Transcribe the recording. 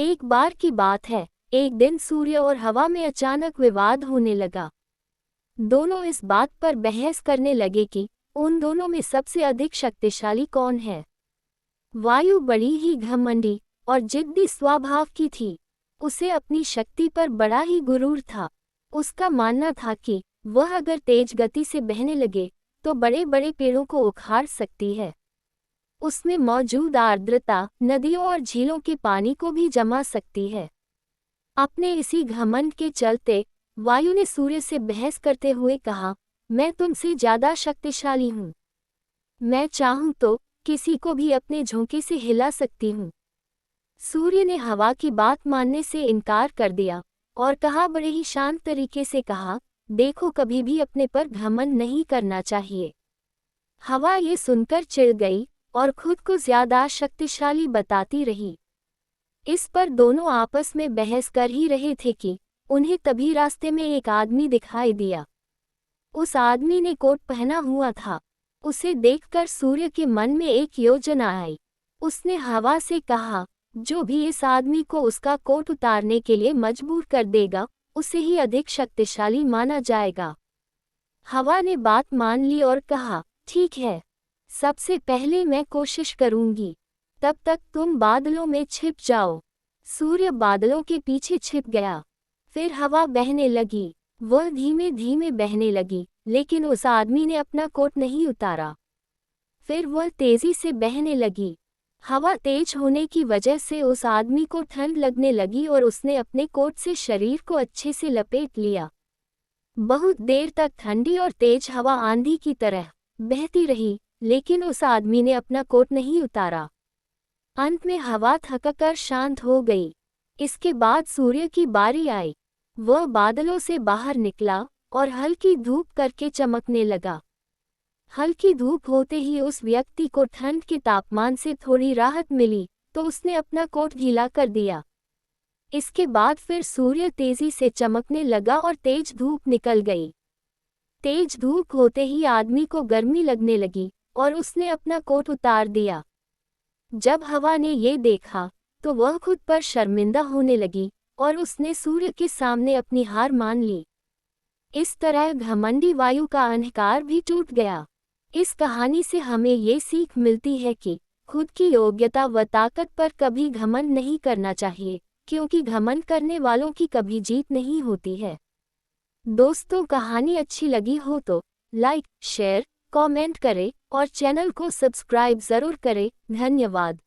एक बार की बात है, एक दिन सूर्य और हवा में अचानक विवाद होने लगा। दोनों इस बात पर बहस करने लगे कि उन दोनों में सबसे अधिक शक्तिशाली कौन है। वायु बड़ी ही घमंडी और जिद्दी स्वभाव की थी। उसे अपनी शक्ति पर बड़ा ही गुरूर था। उसका मानना था कि वह अगर तेज गति से बहने लगे तो बड़े बड़े पेड़ों को उखाड़ सकती है। उसमें मौजूद आर्द्रता नदियों और झीलों के पानी को भी जमा सकती है। अपने इसी घमंड के चलते वायु ने सूर्य से बहस करते हुए कहा, मैं तुमसे ज्यादा शक्तिशाली हूँ। मैं चाहूँ तो किसी को भी अपने झोंके से हिला सकती हूँ। सूर्य ने हवा की बात मानने से इनकार कर दिया और कहा, बड़े ही शांत तरीके से कहा, देखो कभी भी अपने पर घमंड नहीं करना चाहिए। हवा ये सुनकर चिढ़ गई और खुद को ज्यादा शक्तिशाली बताती रही। इस पर दोनों आपस में बहस कर ही रहे थे कि उन्हें तभी रास्ते में एक आदमी दिखाई दिया। उस आदमी ने कोट पहना हुआ था। उसे देखकर सूर्य के मन में एक योजना आई। उसने हवा से कहा, जो भी इस आदमी को उसका कोट उतारने के लिए मजबूर कर देगा, उसे ही अधिक शक्तिशाली माना जाएगा। हवा ने बात मान ली और कहा, ठीक है, सबसे पहले मैं कोशिश करूंगी, तब तक तुम बादलों में छिप जाओ। सूर्य बादलों के पीछे छिप गया। फिर हवा बहने लगी। वह धीमे धीमे बहने लगी, लेकिन उस आदमी ने अपना कोट नहीं उतारा। फिर वह तेजी से बहने लगी। हवा तेज होने की वजह से उस आदमी को ठंड लगने लगी और उसने अपने कोट से शरीर को अच्छे से लपेट लिया। बहुत देर तक ठंडी और तेज हवा आंधी की तरह बहती रही, लेकिन उस आदमी ने अपना कोट नहीं उतारा। अंत में हवा थककर शांत हो गई। इसके बाद सूर्य की बारी आई। वह बादलों से बाहर निकला और हल्की धूप करके चमकने लगा। हल्की धूप होते ही उस व्यक्ति को ठंड के तापमान से थोड़ी राहत मिली, तो उसने अपना कोट गीला कर दिया। इसके बाद फिर सूर्य तेजी से चमकने लगा और तेज धूप निकल गई। तेज धूप होते ही आदमी को गर्मी लगने लगी और उसने अपना कोट उतार दिया। जब हवा ने ये देखा तो वह खुद पर शर्मिंदा होने लगी और उसने सूर्य के सामने अपनी हार मान ली। इस तरह घमंडी वायु का अहंकार भी टूट गया। इस कहानी से हमें ये सीख मिलती है कि खुद की योग्यता व ताकत पर कभी घमंड नहीं करना चाहिए, क्योंकि घमंड करने वालों की कभी जीत नहीं होती है। दोस्तों, कहानी अच्छी लगी हो तो लाइक, शेयर, कमेंट करें और चैनल को सब्सक्राइब जरूर करें। धन्यवाद।